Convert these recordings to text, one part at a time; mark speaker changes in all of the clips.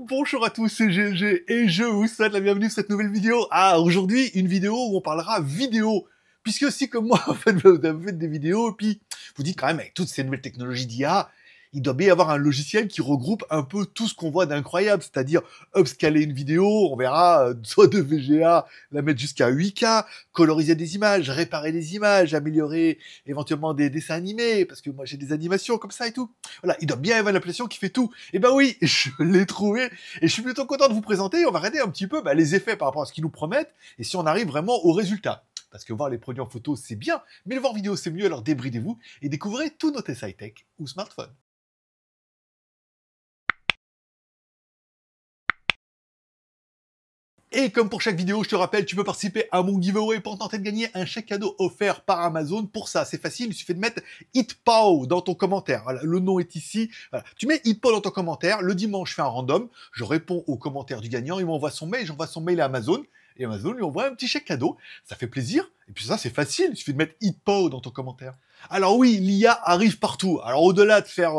Speaker 1: Bonjour à tous, c'est GLG et je vous souhaite la bienvenue sur cette nouvelle vidéo. Aujourd'hui, une vidéo où on parlera vidéo. Puisque si comme moi, en fait, vous avez fait des vidéos, et puis vous dites quand même, avec toutes ces nouvelles technologies d'IA, il doit bien y avoir un logiciel qui regroupe un peu tout ce qu'on voit d'incroyable, c'est-à-dire upscaler une vidéo, on verra, soit de VGA, la mettre jusqu'à 8K, coloriser des images, réparer des images, améliorer éventuellement des dessins animés, parce que moi j'ai des animations comme ça et tout. Voilà, il doit bien y avoir une application qui fait tout. Et ben oui, je l'ai trouvé, et je suis plutôt content de vous présenter. On va regarder un petit peu les effets par rapport à ce qu'ils nous promettent, et si on arrive vraiment au résultat. Parce que voir les produits en photo, c'est bien, mais le voir en vidéo, c'est mieux, alors débridez-vous et découvrez tous nos tests high-tech ou smartphones. Et comme pour chaque vidéo, je te rappelle, tu peux participer à mon giveaway pour tenter de gagner un chèque cadeau offert par Amazon. Pour ça, c'est facile, il suffit de mettre HitPow dans ton commentaire. Voilà, le nom est ici. Voilà. Tu mets HitPow dans ton commentaire. Le dimanche, je fais un random. Je réponds aux commentaires du gagnant. Il m'envoie son mail. J'envoie son mail à Amazon. Et Amazon lui envoie un petit chèque cadeau. Ça fait plaisir. Et puis ça, c'est facile. Il suffit de mettre HitPow dans ton commentaire. Alors oui, l'IA arrive partout. Alors au-delà de faire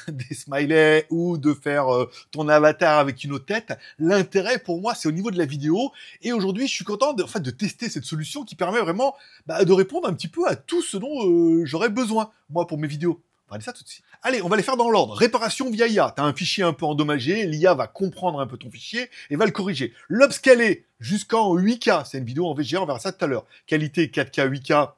Speaker 1: des smileys ou de faire ton avatar avec une autre tête, l'intérêt pour moi, c'est au niveau de la vidéo. Et aujourd'hui, je suis content de tester cette solution qui permet vraiment de répondre un petit peu à tout ce dont j'aurais besoin, moi, pour mes vidéos. On va regarder ça tout de suite. Allez, on va les faire dans l'ordre. Réparation via IA. T'as un fichier un peu endommagé, l'IA va comprendre un peu ton fichier et va le corriger. L'upscaler jusqu'en 8K. C'est une vidéo en VGA, on verra ça tout à l'heure. Qualité 4K, 8K.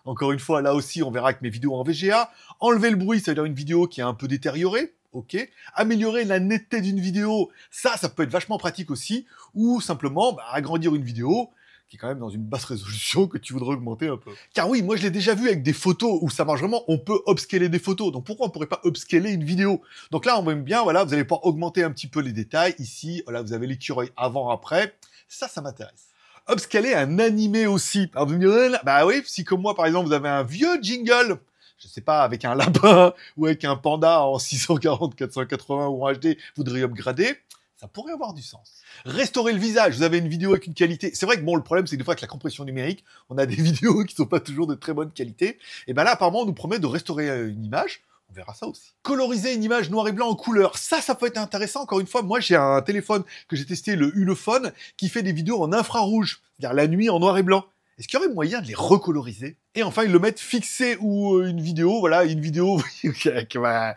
Speaker 1: Encore une fois, là aussi, on verra avec mes vidéos en VGA. Enlever le bruit, ça veut dire une vidéo qui est un peu détériorée. Ok. Améliorer la netteté d'une vidéo, ça peut être vachement pratique aussi. Ou simplement, agrandir une vidéo qui est quand même dans une basse résolution que tu voudrais augmenter un peu. Car oui, moi je l'ai déjà vu avec des photos où ça marche vraiment, on peut upscaler des photos. Donc pourquoi on pourrait pas upscaler une vidéo? Donc là, on voit bien, voilà, vous allez pouvoir augmenter un petit peu les détails. Ici, voilà, vous avez l'écureuil avant-après. Ça m'intéresse. Upscaler un animé aussi. Alors vous me direz, bah oui, si comme moi par exemple vous avez un vieux jingle, je sais pas, avec un lapin ou avec un panda en 640, 480 ou en HD, vous voudriez upgrader, ça pourrait avoir du sens. Restaurer le visage, vous avez une vidéo avec une qualité. C'est vrai que bon, le problème c'est que des fois avec la compression numérique, on a des vidéos qui sont pas toujours de très bonne qualité. Et ben là apparemment on nous promet de restaurer une image. On verra ça aussi. Coloriser une image noir et blanc en couleur, ça peut être intéressant. Encore une fois, moi j'ai un téléphone que j'ai testé, le Ulefone, qui fait des vidéos en infrarouge, c'est-à-dire la nuit en noir et blanc. Est-ce qu'il y aurait moyen de les recoloriser? Et enfin, ils le mettent fixé ou une vidéo, voilà, une vidéo caméra,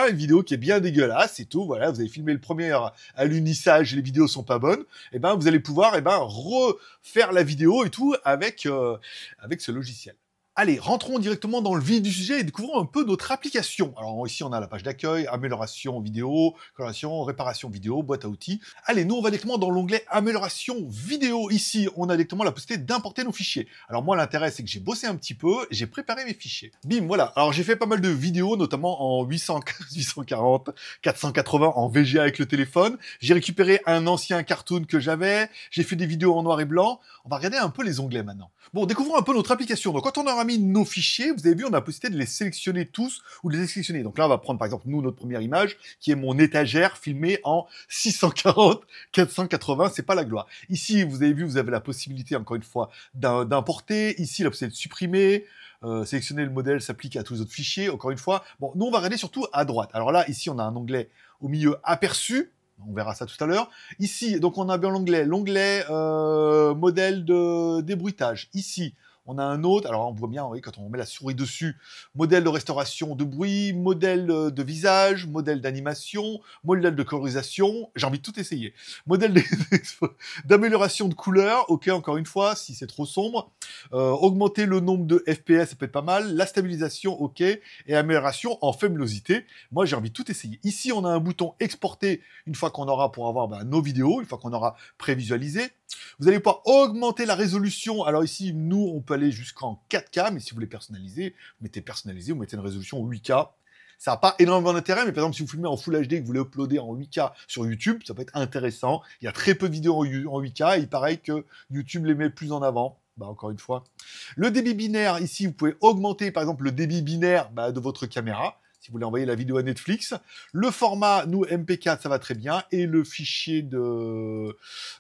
Speaker 1: hein, une vidéo qui est bien dégueulasse et tout. Voilà, vous avez filmé le premier à l'unissage, les vidéos sont pas bonnes. Et ben, vous allez pouvoir refaire la vidéo et tout avec ce logiciel. Allez, rentrons directement dans le vif du sujet et découvrons un peu notre application. Alors ici, on a la page d'accueil, amélioration vidéo, coloration, réparation vidéo, boîte à outils. Allez, nous, on va directement dans l'onglet amélioration vidéo. Ici, on a directement la possibilité d'importer nos fichiers. Alors moi, l'intérêt, c'est que j'ai bossé un petit peu, j'ai préparé mes fichiers. Bim, voilà. Alors j'ai fait pas mal de vidéos, notamment en 840, 480 en VGA avec le téléphone. J'ai récupéré un ancien cartoon que j'avais. J'ai fait des vidéos en noir et blanc. On va regarder un peu les onglets maintenant. Bon, découvrons un peu notre application. Donc, quand on aura mis nos fichiers, vous avez vu, on a la possibilité de les sélectionner tous ou de les sélectionner. Donc là, on va prendre par exemple, nous, notre première image, qui est mon étagère filmée en 640, 480, c'est pas la gloire. Ici, vous avez vu, vous avez la possibilité, encore une fois, d'importer. Ici, la possibilité de supprimer. Sélectionner le modèle s'applique à tous les autres fichiers. Encore une fois, bon, nous, on va regarder surtout à droite. Alors là, ici, on a un onglet au milieu aperçu. On verra ça tout à l'heure. Ici, donc on a bien l'onglet modèle de débruitage. Ici, on a un autre, alors on voit bien, oui, quand on met la souris dessus, modèle de restauration de bruit, modèle de visage, modèle d'animation, modèle de colorisation, j'ai envie de tout essayer. Modèle d'amélioration de couleur, ok, encore une fois, si c'est trop sombre. Augmenter le nombre de FPS, ça peut être pas mal. La stabilisation, ok. Et amélioration en faibleusité. Moi, j'ai envie de tout essayer. Ici, on a un bouton exporter une fois qu'on aura pour avoir nos vidéos, une fois qu'on aura prévisualisé. Vous allez pouvoir augmenter la résolution. Alors ici, nous, on peut aller jusqu'en 4K, mais si vous voulez personnaliser, vous mettez personnaliser, vous mettez une résolution 8K. Ça n'a pas énormément d'intérêt, mais par exemple, si vous filmez en Full HD et que vous voulez uploader en 8K sur YouTube, ça peut être intéressant. Il y a très peu de vidéos en 8K et il paraît que YouTube les met plus en avant. Encore une fois. Le débit binaire, ici, vous pouvez augmenter, par exemple, le débit binaire de votre caméra. Si vous voulez envoyer la vidéo à Netflix. Le format, nous, MP4, ça va très bien. Et le fichier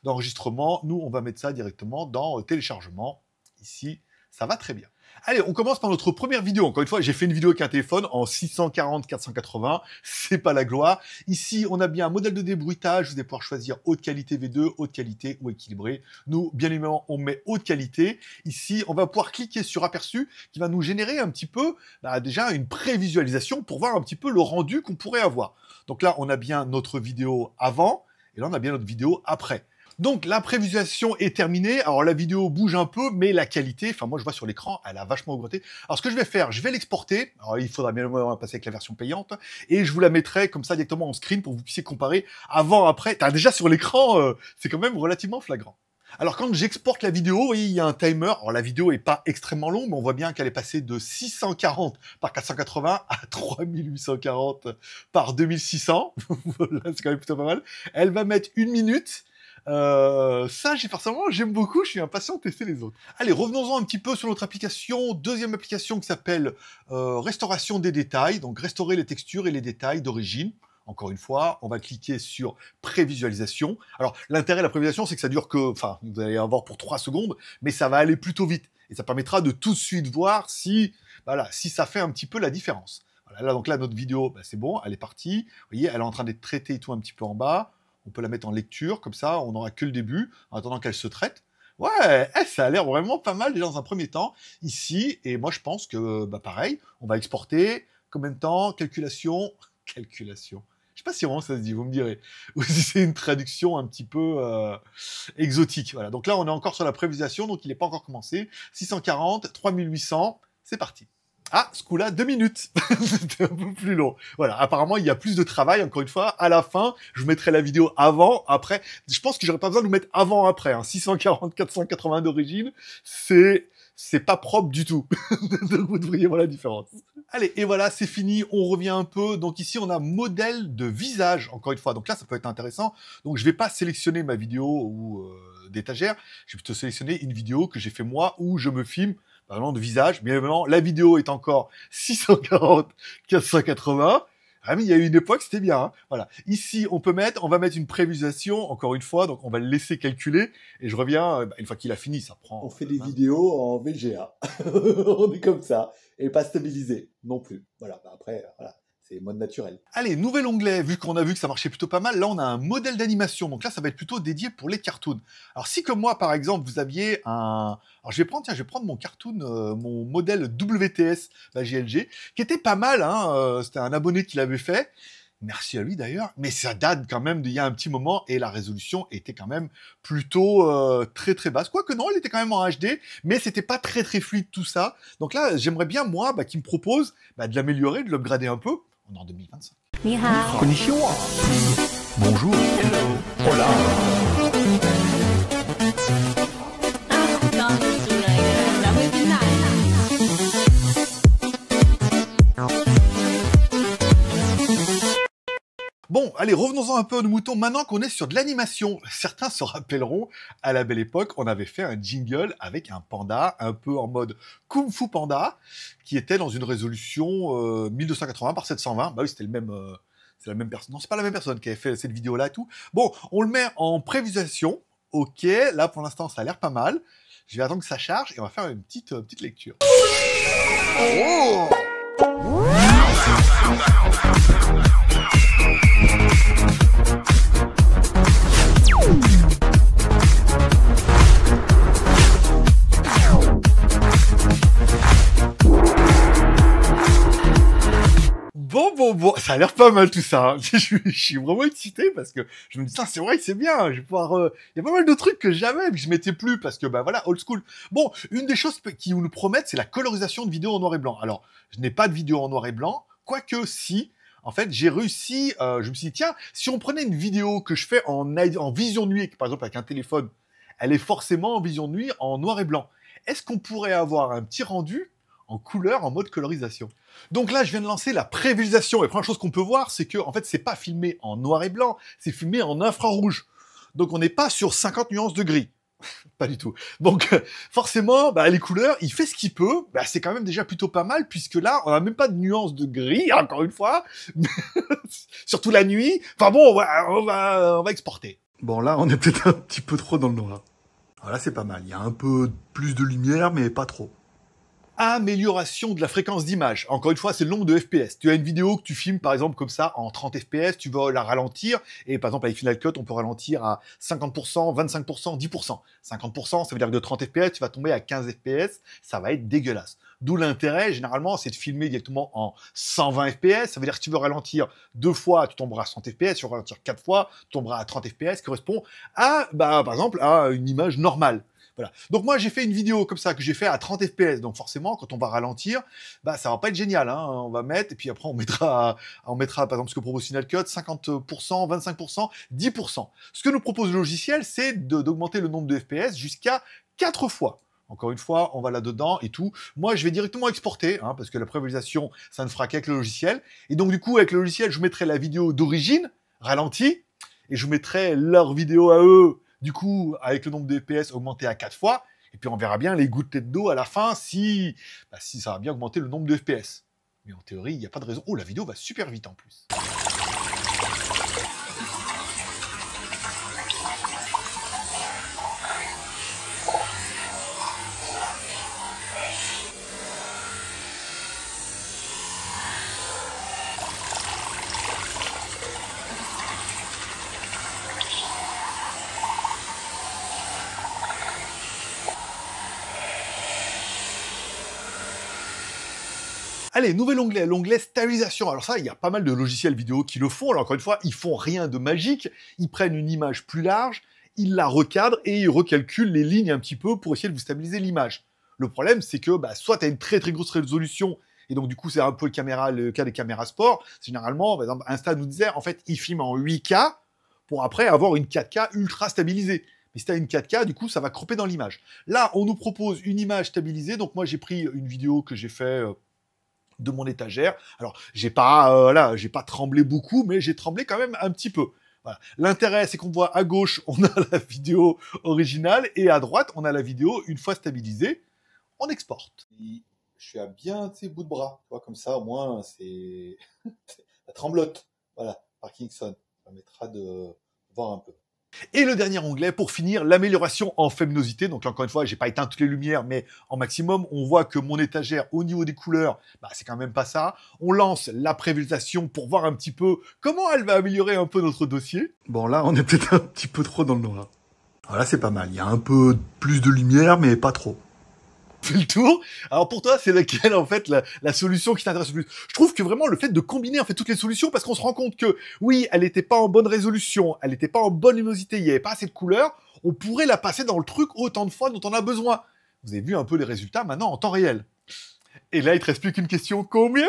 Speaker 1: d'enregistrement, nous, on va mettre ça directement dans téléchargement. Ici, ça va très bien. Allez, on commence par notre première vidéo. Encore une fois, j'ai fait une vidéo avec un téléphone en 640-480. C'est pas la gloire. Ici, on a bien un modèle de débruitage. Vous allez pouvoir choisir haute qualité V2, haute qualité ou équilibré. Nous, bien évidemment, on met haute qualité. Ici, on va pouvoir cliquer sur aperçu qui va nous générer un petit peu, déjà une prévisualisation pour voir un petit peu le rendu qu'on pourrait avoir. Donc là, on a bien notre vidéo avant et là, on a bien notre vidéo après. Donc la prévisualisation est terminée. Alors la vidéo bouge un peu, mais la qualité, enfin moi je vois sur l'écran, elle a vachement augmenté. Alors ce que je vais faire, je vais l'exporter. Alors il faudra bien passer avec la version payante et je vous la mettrai comme ça directement en screen pour que vous puissiez comparer avant après. T'as déjà sur l'écran, c'est quand même relativement flagrant. Alors quand j'exporte la vidéo, vous voyez, il y a un timer. Alors la vidéo est pas extrêmement longue, mais on voit bien qu'elle est passée de 640 par 480 à 3840 par 2600. Voilà, c'est quand même plutôt pas mal. Elle va mettre 1 minute. Ça, j'aime beaucoup, je suis impatient de tester les autres. Allez, revenons-en un petit peu sur notre application. Deuxième application qui s'appelle Restauration des détails. Donc, restaurer les textures et les détails d'origine. Encore une fois, on va cliquer sur prévisualisation. Alors, l'intérêt de la prévisualisation, c'est que ça dure enfin, vous allez avoir pour 3 secondes, mais ça va aller plutôt vite. Et ça permettra de tout de suite voir si ça fait un petit peu la différence. Voilà, là, donc là, notre vidéo, c'est bon, elle est partie. Vous voyez, elle est en train d'être traitée et tout un petit peu en bas. On peut la mettre en lecture, comme ça, on n'aura que le début, en attendant qu'elle se traite. Ouais, ça a l'air vraiment pas mal déjà dans un premier temps, ici, et moi je pense que, pareil, on va exporter, combien de temps, calculation, je sais pas si vraiment ça se dit, vous me direz, ou si c'est une traduction un petit peu exotique, voilà. Donc là, on est encore sur la prévisualisation, donc il n'est pas encore commencé, 640, 3800, c'est parti. Ah, ce coup-là, 2 minutes. C'était un peu plus long. Voilà, apparemment, il y a plus de travail, encore une fois. À la fin, je vous mettrai la vidéo avant, après. Je pense que j'aurais pas besoin de vous mettre avant, après. 640, 480 d'origine, c'est pas propre du tout. Donc, vous devriez voir la différence. Allez, et voilà, c'est fini. On revient un peu. Donc ici, on a modèle de visage, encore une fois. Donc là, ça peut être intéressant. Donc, je vais pas sélectionner ma vidéo ou d'étagère. Je vais plutôt sélectionner une vidéo que j'ai fait moi où je me filme vraiment de visage. Bien évidemment, la vidéo est encore 640, 480. Ah mais il y a eu une époque, c'était bien. Hein, voilà. Ici, on va mettre une prévisualisation, encore une fois, donc on va le laisser calculer. Et je reviens, une fois qu'il a fini, ça prend...
Speaker 2: On fait des vidéos en VGA. On est comme ça. Et pas stabilisé non plus. Voilà, après, voilà. C'est mode naturel.
Speaker 1: Allez, nouvel onglet, vu qu'on a vu que ça marchait plutôt pas mal, là on a un modèle d'animation, donc là ça va être plutôt dédié pour les cartoons. Alors si comme moi par exemple vous aviez un... Alors je vais prendre mon cartoon, mon modèle WTS, la GLG, qui était pas mal, hein, c'était un abonné qui l'avait fait, merci à lui d'ailleurs, mais ça date quand même d'il y a un petit moment, et la résolution était quand même plutôt très très basse, quoique non, il était quand même en HD, mais c'était pas très très fluide tout ça, donc là j'aimerais bien moi, qu'il me propose de l'améliorer, de l'upgrader un peu. On est en 2025.
Speaker 3: Ni hao.
Speaker 1: Konnichiwa. Bonjour. Hola. Bon, allez, revenons-en un peu à nos moutons. Maintenant qu'on est sur de l'animation, certains se rappelleront, à la belle époque, on avait fait un jingle avec un panda, un peu en mode Kung Fu Panda, qui était dans une résolution 1280 par 720. Bah oui, c'était c'est la même personne. Non, c'est pas la même personne qui avait fait cette vidéo-là et tout. Bon, on le met en prévisualisation. Ok, là, pour l'instant, ça a l'air pas mal. Je vais attendre que ça charge et on va faire une petite lecture. Oh! Bon, ça a l'air pas mal tout ça. Hein. Je suis vraiment excité parce que je me dis, c'est vrai que c'est bien. Je vais pouvoir. Il y a pas mal de trucs que j'avais mais que je mettais plus parce que voilà, old school. Bon, une des choses qui nous promettent, c'est la colorisation de vidéos en noir et blanc. Alors, je n'ai pas de vidéo en noir et blanc, quoique si. En fait, j'ai réussi. Je me suis dit, tiens, si on prenait une vidéo que je fais en vision nuit, par exemple avec un téléphone, elle est forcément en vision nuit en noir et blanc. Est-ce qu'on pourrait avoir un petit rendu en couleur, en mode colorisation? Donc là, je viens de lancer la prévisualisation. Et la première chose qu'on peut voir, c'est que, en fait, c'est pas filmé en noir et blanc, c'est filmé en infrarouge. Donc on n'est pas sur 50 nuances de gris. Pas du tout. Donc forcément, les couleurs, il fait ce qu'il peut. C'est quand même déjà plutôt pas mal, puisque là, on n'a même pas de nuances de gris, encore une fois. Surtout la nuit. Enfin bon, on va exporter. Bon, là, on est peut-être un petit peu trop dans le noir. Voilà, c'est pas mal. Il y a un peu plus de lumière, mais pas trop. Amélioration de la fréquence d'image. Encore une fois, c'est le nombre de FPS. Tu as une vidéo que tu filmes, par exemple, comme ça, en 30 FPS, tu veux la ralentir, et par exemple, avec Final Cut, on peut ralentir à 50%, 25%, 10%. 50%, ça veut dire que de 30 FPS, tu vas tomber à 15 FPS, ça va être dégueulasse. D'où l'intérêt, généralement, c'est de filmer directement en 120 FPS, ça veut dire que si tu veux ralentir 2 fois, tu tomberas à 100 FPS, si tu veux ralentir 4 fois, tu tomberas à 30 FPS, qui correspond à, par exemple, à une image normale. Voilà. Donc moi j'ai fait une vidéo comme ça que j'ai fait à 30 FPS. Donc forcément quand on va ralentir, ça va pas être génial. Hein. On va mettre et puis après on mettra par exemple ce que propose Final Cut 50%, 25%, 10%. Ce que nous propose le logiciel, c'est d'augmenter le nombre de FPS jusqu'à 4 fois. Encore une fois, on va là-dedans et tout. Moi, je vais directement exporter, hein, parce que la prévisualisation, ça ne fera qu'avec le logiciel. Et donc, du coup, avec le logiciel, je vous mettrai la vidéo d'origine, ralentie, et je vous mettrai leur vidéo à eux, du coup, avec le nombre de FPS augmenté à 4 fois. Et puis, on verra bien les gouttelettes d'eau à la fin si ça va bien augmenter le nombre de FPS. Mais en théorie, il n'y a pas de raison. Oh, la vidéo va super vite en plus. Allez, nouvel onglet, l'onglet stabilisation. Alors ça, il y a pas mal de logiciels vidéo qui le font. Alors encore une fois, ils font rien de magique. Ils prennent une image plus large, ils la recadrent et ils recalculent les lignes un petit peu pour essayer de vous stabiliser l'image. Le problème, c'est que soit tu as une très très grosse résolution, et donc du coup, c'est un peu le cas des caméras sport. Généralement, par exemple, Insta nous disait, en fait, ils filment en 8K pour après avoir une 4K ultra stabilisée. Mais si tu as une 4K, du coup, ça va cropper dans l'image. Là, on nous propose une image stabilisée. Donc moi, j'ai pris une vidéo que j'ai fait de mon étagère. Alors, j'ai pas tremblé beaucoup, mais j'ai tremblé quand même un petit peu. Voilà. L'intérêt, c'est qu'on voit à gauche, on a la vidéo originale, et à droite, on a la vidéo, une fois stabilisée, on exporte.
Speaker 2: Je suis à bien, bout de bras. Tu vois, comme ça, au moins, c'est la tremblote. Voilà, Parkinson. Ça permettra de voir un peu.
Speaker 1: Et le dernier onglet, pour finir, l'amélioration en luminosité. Donc encore une fois, j'ai pas éteint toutes les lumières, mais en maximum, on voit que mon étagère, au niveau des couleurs, c'est quand même pas ça. On lance la prévisualisation pour voir un petit peu comment elle va améliorer un peu notre dossier. Bon, là, on est peut-être un petit peu trop dans le noir. Voilà, c'est pas mal. Il y a un peu plus de lumière, mais pas trop. Fait le tour. Alors pour toi, c'est laquelle en fait la solution qui t'intéresse le plus? Je trouve que vraiment le fait de combiner en fait toutes les solutions, parce qu'on se rend compte que oui, elle n'était pas en bonne résolution, elle n'était pas en bonne luminosité, il n'y avait pas assez de couleurs, on pourrait la passer dans le truc autant de fois dont on a besoin. Vous avez vu un peu les résultats maintenant en temps réel. Et là, il te reste plus qu'une question. Combien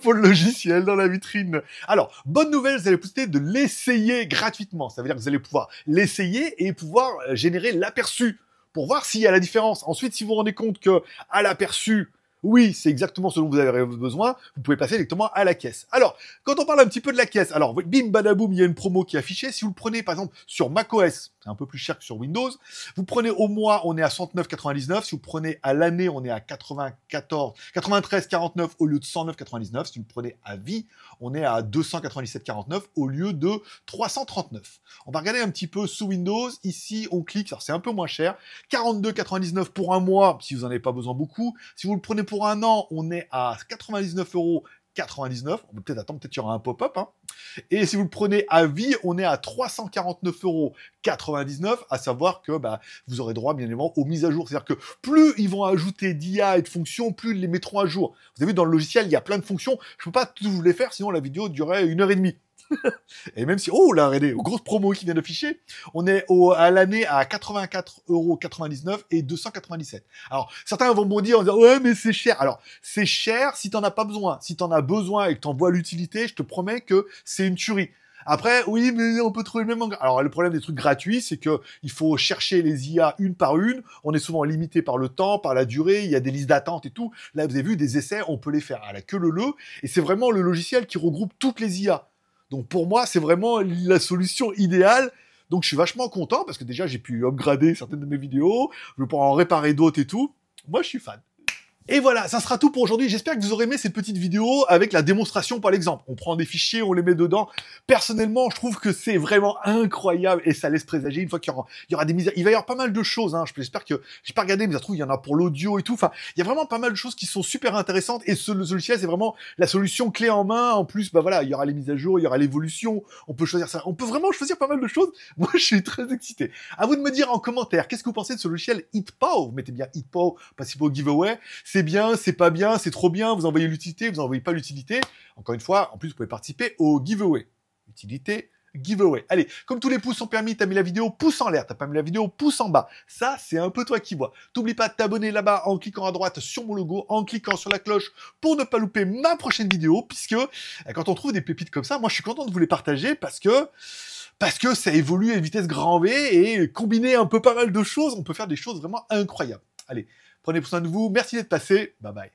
Speaker 1: pour le logiciel dans la vitrine? Alors, bonne nouvelle, vous allez possibilité de l'essayer gratuitement. Ça veut dire que vous allez pouvoir l'essayer et pouvoir générer l'aperçu pour voir s'il y a la différence. Ensuite, si vous vous rendez compte que à l'aperçu, oui, c'est exactement ce dont vous avez besoin, vous pouvez passer directement à la caisse. Alors, quand on parle un petit peu de la caisse, alors, bim, badaboum, il y a une promo qui est affichée. Si vous le prenez, par exemple, sur macOS, c'est un peu plus cher que sur Windows. Vous prenez au mois, on est à 109,99. Si vous prenez à l'année, on est à 93,49 au lieu de 109,99. Si vous prenez à vie, on est à 297,49 au lieu de 339. On va regarder un petit peu sous Windows. Ici, on clique, alors c'est un peu moins cher. 42,99 pour un mois, si vous n'en avez pas besoin beaucoup. Si vous le prenez pour un an, on est à 99,99 €. On peut peut-être attendre, peut-être qu'il y aura un pop-up. Hein. Et si vous le prenez à vie, on est à 349,99 €, à savoir que vous aurez droit, bien évidemment, aux mises à jour. C'est-à-dire que plus ils vont ajouter d'IA et de fonctions, plus ils les mettront à jour. Vous avez vu, dans le logiciel, il y a plein de fonctions. Je ne peux pas tous vous les faire, sinon la vidéo durerait 1h30. Et même si, oh là, regardez, grosse promo qui vient d'afficher, on est à l'année à 84,99 € et 297. Alors, certains vont me dire en disant, ouais, mais c'est cher. Alors, c'est cher si t'en as pas besoin. Si t'en as besoin et que t'en vois l'utilité, je te promets que c'est une tuerie. Après, oui, mais on peut trouver le même manga. Alors, le problème des trucs gratuits, c'est que il faut chercher les IA une par une. On est souvent limité par le temps, par la durée. Il y a des listes d'attente et tout. Là, vous avez vu, des essais, on peut les faire à la queue leu. Et c'est vraiment le logiciel qui regroupe toutes les IA. Donc pour moi, c'est vraiment la solution idéale. Donc je suis vachement content parce que déjà j'ai pu upgrader certaines de mes vidéos, je vais pouvoir en réparer d'autres et tout. Moi je suis fan. Et voilà, ça sera tout pour aujourd'hui. J'espère que vous aurez aimé cette petite vidéo avec la démonstration par l'exemple. On prend des fichiers, on les met dedans. Personnellement, je trouve que c'est vraiment incroyable et ça laisse présager une fois qu'il y aura des mises. Il va y avoir pas mal de choses. Hein. J'espère que j'ai pas regardé, mais ça se trouve il y en a pour l'audio et tout. Enfin, il y a vraiment pas mal de choses qui sont super intéressantes et ce logiciel c'est vraiment la solution clé en main. En plus, bah voilà, il y aura les mises à jour, il y aura l'évolution. On peut choisir ça. On peut vraiment choisir pas mal de choses. Moi, je suis très excité. À vous de me dire en commentaire qu'est-ce que vous pensez de ce logiciel HitPow. Vous mettez bien HitPow, participer au giveaway. C'est bien, c'est pas bien, c'est trop bien, vous envoyez l'utilité, vous envoyez pas l'utilité. Encore une fois, en plus, vous pouvez participer au giveaway. Utilité, giveaway. Allez, comme tous les pouces sont permis, t'as mis la vidéo, pouce en l'air, t'as pas mis la vidéo, pouce en bas. Ça, c'est un peu toi qui vois. T'oublies pas de t'abonner là-bas en cliquant à droite sur mon logo, en cliquant sur la cloche pour ne pas louper ma prochaine vidéo, puisque quand on trouve des pépites comme ça, moi, je suis content de vous les partager parce que ça évolue à une vitesse grand V et combiner un peu pas mal de choses, on peut faire des choses vraiment incroyables. Allez, prenez soin de vous, merci d'être passé, bye bye.